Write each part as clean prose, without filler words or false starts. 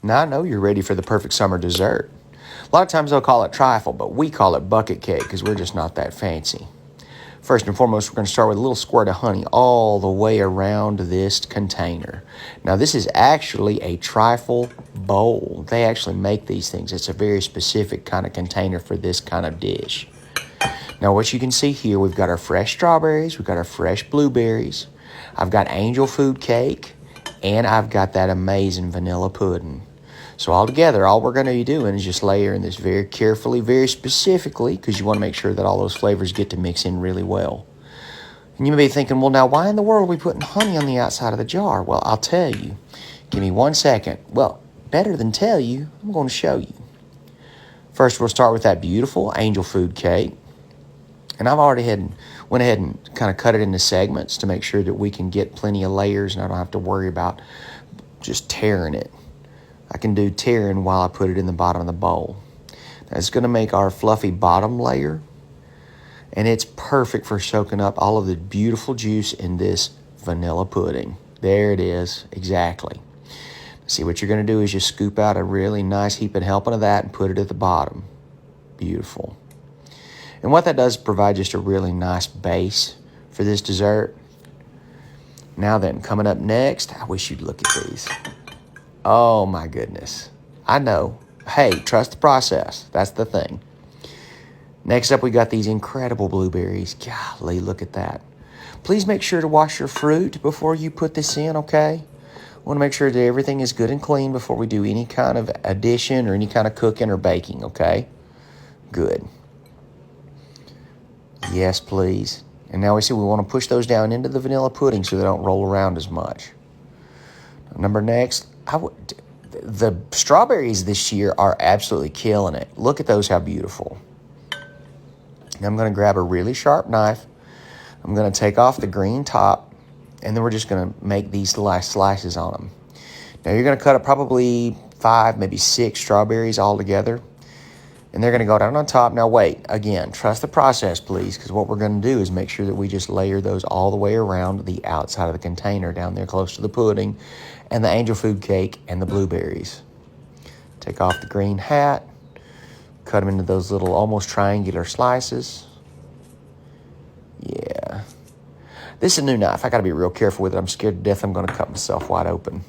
Now I know you're ready for the perfect summer dessert. A lot of times they'll call it trifle, but we call it bucket cake because we're just not that fancy. First and foremost, we're going to start with a little squirt of honey all the way around this container. Now, this is actually a trifle bowl. They actually make these things. It's a very specific kind of container for this kind of dish. Now, what you can see here, we've got our fresh strawberries, we've got our fresh blueberries, I've got angel food cake, and I've got that amazing vanilla pudding. So all together, all we're going to be doing is just layering this very carefully, very specifically, because you want to make sure that all those flavors get to mix in really well. And you may be thinking, well, now why in the world are we putting honey on the outside of the jar? Well, I'll tell you. Give me 1 second. Well, better than tell you, I'm going to show you. First, we'll start with that beautiful angel food cake. And I've already went ahead and kind of cut it into segments to make sure that we can get plenty of layers and I don't have to worry about just tearing it. I can do tearing while I put it in the bottom of the bowl. Now, it's going to make our fluffy bottom layer, and it's perfect for soaking up all of the beautiful juice in this vanilla pudding. There it is, exactly. See, what you're going to do is just scoop out a really nice heaping helping of that and put it at the bottom. Beautiful. And what that does is provide just a really nice base for this dessert. Now then, coming up next, I wish you'd look at these. Oh my goodness. I know. Hey, trust the process. That's the thing. Next up, we got these incredible blueberries. Golly, look at that. Please make sure to wash your fruit before you put this in, okay? Want to make sure that everything is good and clean before we do any kind of addition or any kind of cooking or baking, okay? Good. Yes, please. And now we see we want to push those down into the vanilla pudding so they don't roll around as much. Number next, the strawberries this year are absolutely killing it. Look at those, how beautiful. Now I'm going to grab a really sharp knife. I'm going to take off the green top, and then we're just going to make these slices on them. Now you're going to cut up probably 5, maybe 6 strawberries all together, and they're going to go down on top. Now wait, again, trust the process, please, because what we're going to do is make sure that we just layer those all the way around the outside of the container down there close to the pudding and the angel food cake and the blueberries. Take off the green hat, cut them into those little almost triangular slices. Yeah. This is a new knife. I got to be real careful with it. I'm scared to death I'm going to cut myself wide open.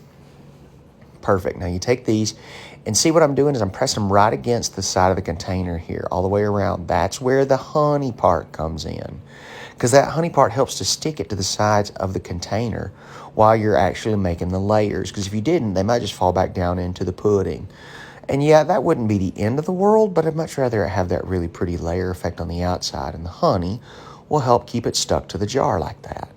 Perfect. Now you take these and see what I'm doing is I'm pressing them right against the side of the container here, all the way around. That's where the honey part comes in, because that honey part helps to stick it to the sides of the container while you're actually making the layers, because if you didn't, they might just fall back down into the pudding. And yeah, that wouldn't be the end of the world, but I'd much rather have that really pretty layer effect on the outside, and the honey will help keep it stuck to the jar like that.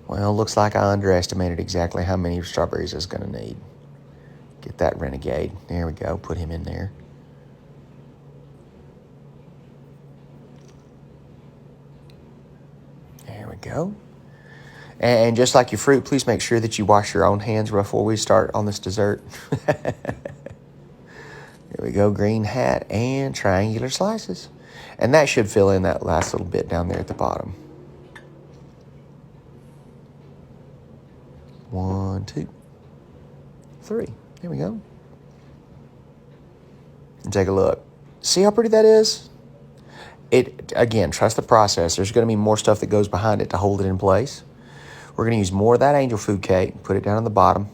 Well, looks like I underestimated exactly how many strawberries I was going to need. Get that renegade. There we go. Put him in there. There we go. And just like your fruit, please make sure that you wash your own hands before we start on this dessert. There we go. Green hat and triangular slices. And that should fill in that last little bit down there at the bottom. 1, 2, 3. There we go. And take a look. See how pretty that is? It, again, trust the process. There's going to be more stuff that goes behind it to hold it in place. We're going to use more of that angel food cake, put it down on the bottom.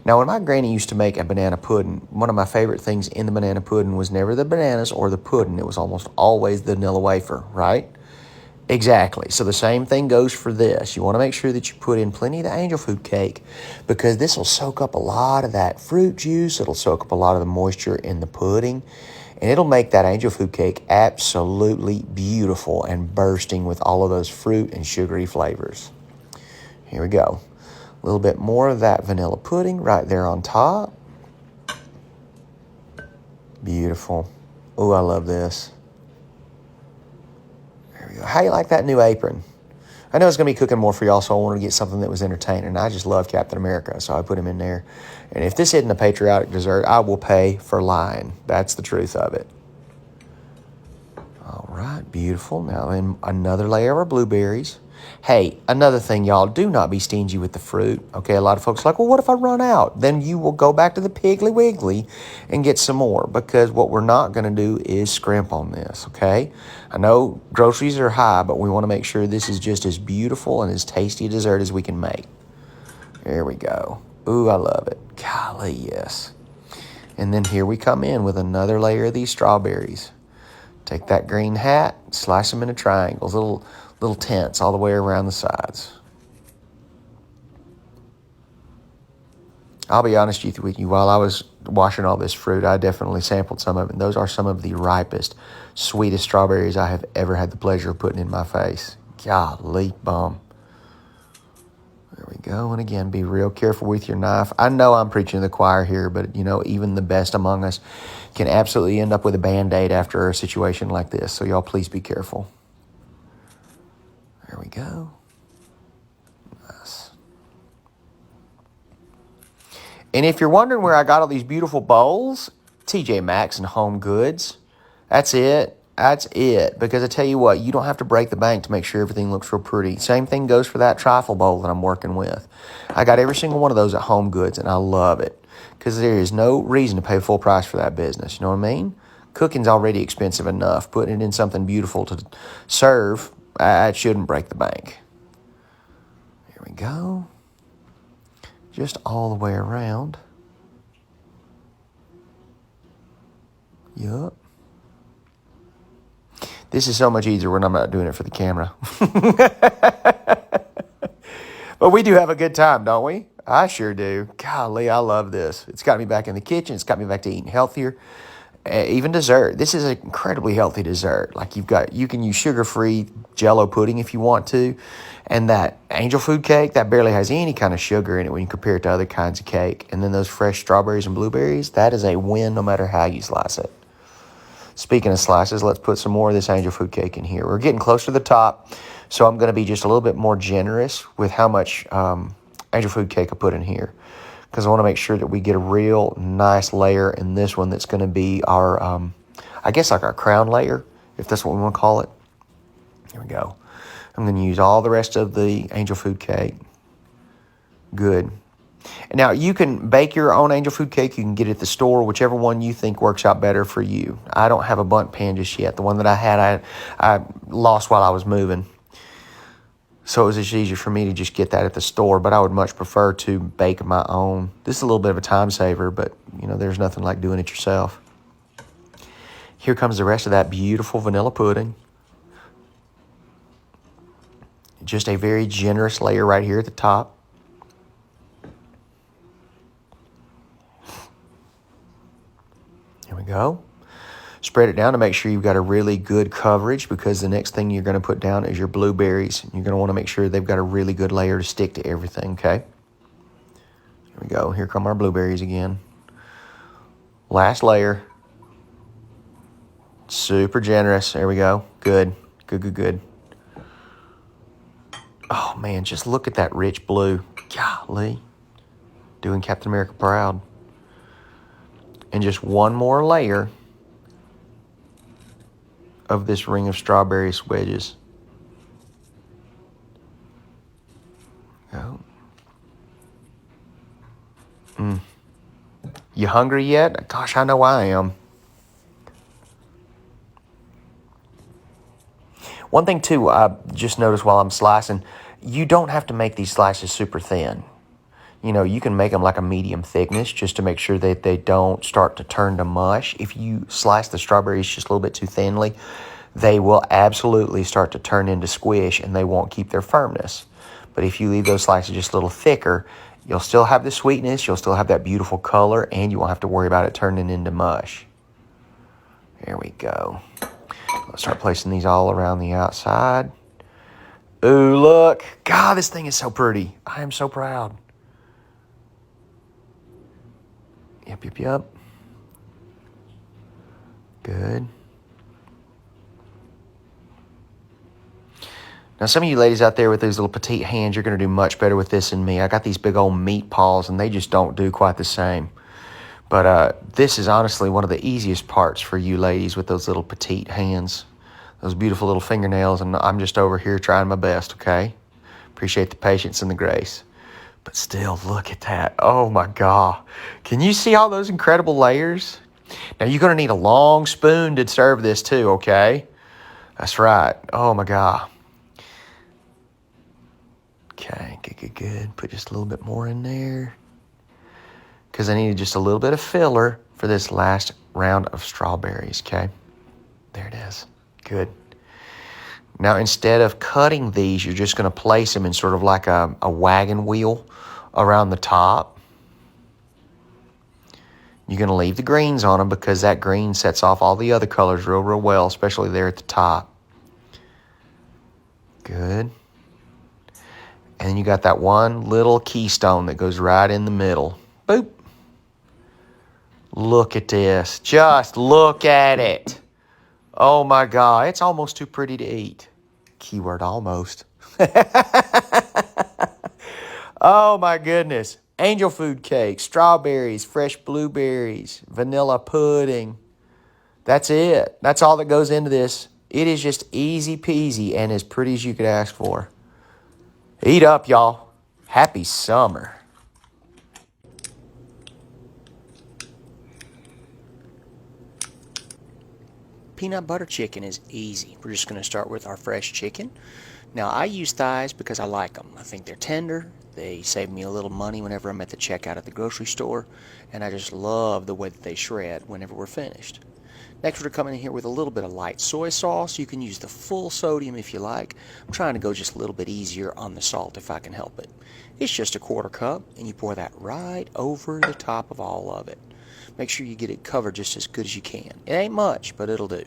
Now, when my granny used to make a banana pudding, one of my favorite things in the banana pudding was never the bananas or the pudding. It was almost always the vanilla wafer, right? Exactly. So the same thing goes for this. You want to make sure that you put in plenty of the angel food cake, because this will soak up a lot of that fruit juice. It'll soak up a lot of the moisture in the pudding, and it'll make that angel food cake absolutely beautiful and bursting with all of those fruit and sugary flavors. Here we go. A little bit more of that vanilla pudding right there on top. Beautiful. Oh, I love this. There we go. How you like that new apron? I know it's going to be cooking more for y'all, so I wanted to get something that was entertaining. I just love Captain America, so I put him in there. And if this isn't a patriotic dessert, I will pay for lying. That's the truth of it. All right, beautiful. Now then, another layer of our blueberries. Hey, another thing, y'all, do not be stingy with the fruit. Okay, a lot of folks are like, well, what if I run out? Then you will go back to the Piggly Wiggly and get some more, because what we're not going to do is scrimp on this, okay? I know groceries are high, but we want to make sure this is just as beautiful and as tasty a dessert as we can make. There we go. Ooh, I love it. Golly, yes. And then here we come in with another layer of these strawberries. Take that green hat, slice them into triangles, little tents all the way around the sides. I'll be honest with you, while I was washing all this fruit, I definitely sampled some of it. And those are some of the ripest, sweetest strawberries I have ever had the pleasure of putting in my face. Golly bum. There we go. And again, be real careful with your knife. I know I'm preaching to the choir here, but even the best among us can absolutely end up with a Band-Aid after a situation like this. So y'all please be careful. There we go. Nice. And if you're wondering where I got all these beautiful bowls, TJ Maxx and Home Goods. That's it. That's it. Because I tell you what, you don't have to break the bank to make sure everything looks real pretty. Same thing goes for that trifle bowl that I'm working with. I got every single one of those at Home Goods, and I love it. Because there is no reason to pay full price for that business. You know what I mean? Cooking's already expensive enough. Putting it in something beautiful to serve, it shouldn't break the bank. Here we go. Just all the way around. Yup. This is so much easier when I'm not doing it for the camera. But we do have a good time, don't we? I sure do. Golly, I love this. It's got me back in the kitchen. It's got me back to eating healthier. Even dessert. This is an incredibly healthy dessert. Like you can use sugar-free Jell-O pudding if you want to. And that angel food cake, that barely has any kind of sugar in it when you compare it to other kinds of cake. And then those fresh strawberries and blueberries, that is a win no matter how you slice it. Speaking of slices, let's put some more of this angel food cake in here. We're getting close to the top, so I'm going to be just a little bit more generous with how much angel food cake I put in here, because I want to make sure that we get a real nice layer in this one that's going to be our, I guess like our crown layer, if that's what we want to call it. Here we go. I'm going to use all the rest of the angel food cake. Good. And now you can bake your own angel food cake. You can get it at the store, whichever one you think works out better for you. I don't have a bundt pan just yet. The one that I had, I lost while I was moving. So it was just easier for me to just get that at the store, but I would much prefer to bake my own. This is a little bit of a time saver, but there's nothing like doing it yourself. Here comes the rest of that beautiful vanilla pudding. Just a very generous layer right here at the top. Here we go. Spread it down to make sure you've got a really good coverage, because the next thing you're going to put down is your blueberries. You're going to want to make sure they've got a really good layer to stick to everything, okay? Here we go. Here come our blueberries again. Last layer. Super generous. There we go. Good. Good, good, good. Oh, man, just look at that rich blue. Golly. Doing Captain America proud. And just one more layer of this ring of strawberry wedges. Go. You hungry yet? Gosh, I know I am. One thing, too, I just noticed while I'm slicing, you don't have to make these slices super thin. You can make them like a medium thickness just to make sure that they don't start to turn to mush. If you slice the strawberries just a little bit too thinly, they will absolutely start to turn into squish and they won't keep their firmness. But if you leave those slices just a little thicker, you'll still have the sweetness, you'll still have that beautiful color, and you won't have to worry about it turning into mush. There we go. Let's start placing these all around the outside. Ooh, look. God, this thing is so pretty. I am so proud. Yep, yep, yep. Good. Now, some of you ladies out there with these little petite hands, you're going to do much better with this than me. I got these big old meat paws, and they just don't do quite the same. But this is honestly one of the easiest parts for you ladies with those little petite hands, those beautiful little fingernails, and I'm just over here trying my best, okay? Appreciate the patience and the grace. But still, look at that. Oh my God. Can you see all those incredible layers? Now you're going to need a long spoon to serve this too, okay? That's right. Oh my God. Okay, good. Put just a little bit more in there. Because I needed just a little bit of filler for this last round of strawberries, okay? There it is. Good. Now, instead of cutting these, you're just going to place them in sort of like a wagon wheel around the top. You're going to leave the greens on them because that green sets off all the other colors real well, especially there at the top. Good. And then you got that one little keystone that goes right in the middle. Boop. Look at this. Just look at it. Oh my God. It's almost too pretty to eat. Keyword almost. Oh my goodness. Angel food cake, strawberries, fresh blueberries, vanilla pudding. That's it. That's all that goes into this. It is just easy peasy and as pretty as you could ask for. Eat up, y'all. Happy summer. Peanut butter chicken is easy. We're just going to start with our fresh chicken. Now, I use thighs because I like them. I think they're tender. They save me a little money whenever I'm at the checkout at the grocery store. And I just love the way that they shred whenever we're finished. Next, we're coming in here with a little bit of light soy sauce. You can use the full sodium if you like. I'm trying to go just a little bit easier on the salt if I can help it. It's just a 1/4 cup, and you pour that right over the top of all of it. Make sure you get it covered just as good as you can. It ain't much, but it'll do.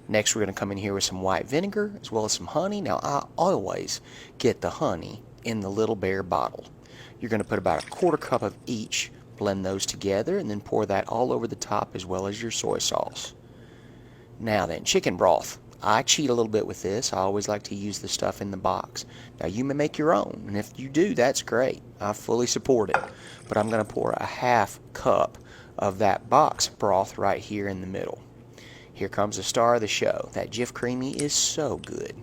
Next, we're going to come in here with some white vinegar as well as some honey. Now, I always get the honey in the Little Bear bottle. You're going to put about a 1/4 cup of each, blend those together, and then pour that all over the top as well as your soy sauce. Now then, chicken broth. I cheat a little bit with this. I always like to use the stuff in the box. Now, you may make your own, and if you do, that's great. I fully support it. But I'm going to pour a 1/2 cup of that box broth right here in the middle. Here comes the star of the show. That Jif Creamy is so good.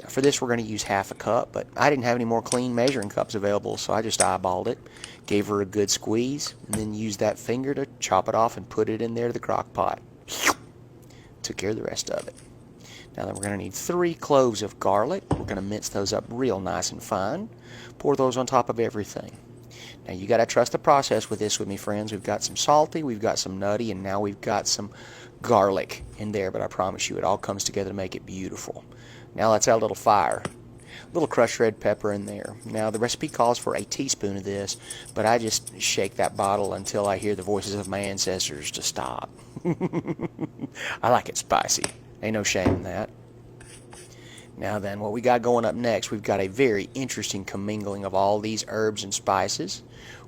Now for this, we're going to use 1/2 cup, but I didn't have any more clean measuring cups available, so I just eyeballed it, gave her a good squeeze, and then used that finger to chop it off and put it in there to the crock pot. Took care of the rest of it. Now then, we're going to need 3 cloves of garlic. We're going to mince those up real nice and fine. Pour those on top of everything. Now, you got to trust the process with this with me, friends. We've got some salty, we've got some nutty, and now we've got some garlic in there, but I promise you it all comes together to make it beautiful. Now let's add a little fire. A little crushed red pepper in there. Now, the recipe calls for a teaspoon of this, but I just shake that bottle until I hear the voices of my ancestors to stop. I like it spicy. Ain't no shame in that. Now then, what we got going up next, we've got a very interesting commingling of all these herbs and spices.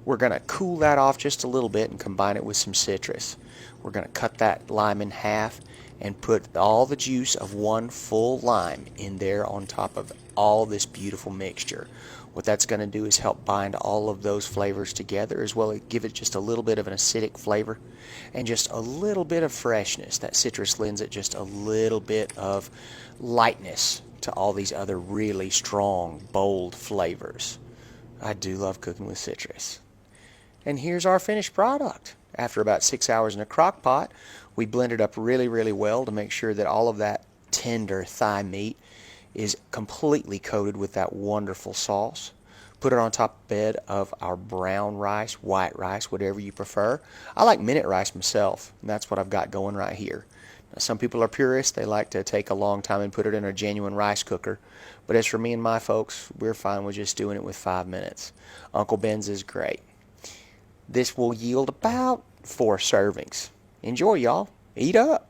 We're going to cool that off just a little bit and combine it with some citrus. We're going to cut that lime in half and put all the juice of 1 full lime in there on top of all this beautiful mixture. What that's going to do is help bind all of those flavors together, as well as give it just a little bit of an acidic flavor and just a little bit of freshness. That citrus lends it just a little bit of lightness to all these other really strong, bold flavors. I do love cooking with citrus. And here's our finished product. After about 6 hours in a crock pot, we blend it up really well to make sure that all of that tender thigh meat is completely coated with that wonderful sauce. Put it on top of the bed of our brown rice, white rice, whatever you prefer. I like minute rice myself, and that's what I've got going right here. Now, some people are purists. They like to take a long time and put it in a genuine rice cooker. But as for me and my folks, we're fine with just doing it with 5 minutes. Uncle Ben's is great. This will yield about 4 servings. Enjoy, y'all. Eat up.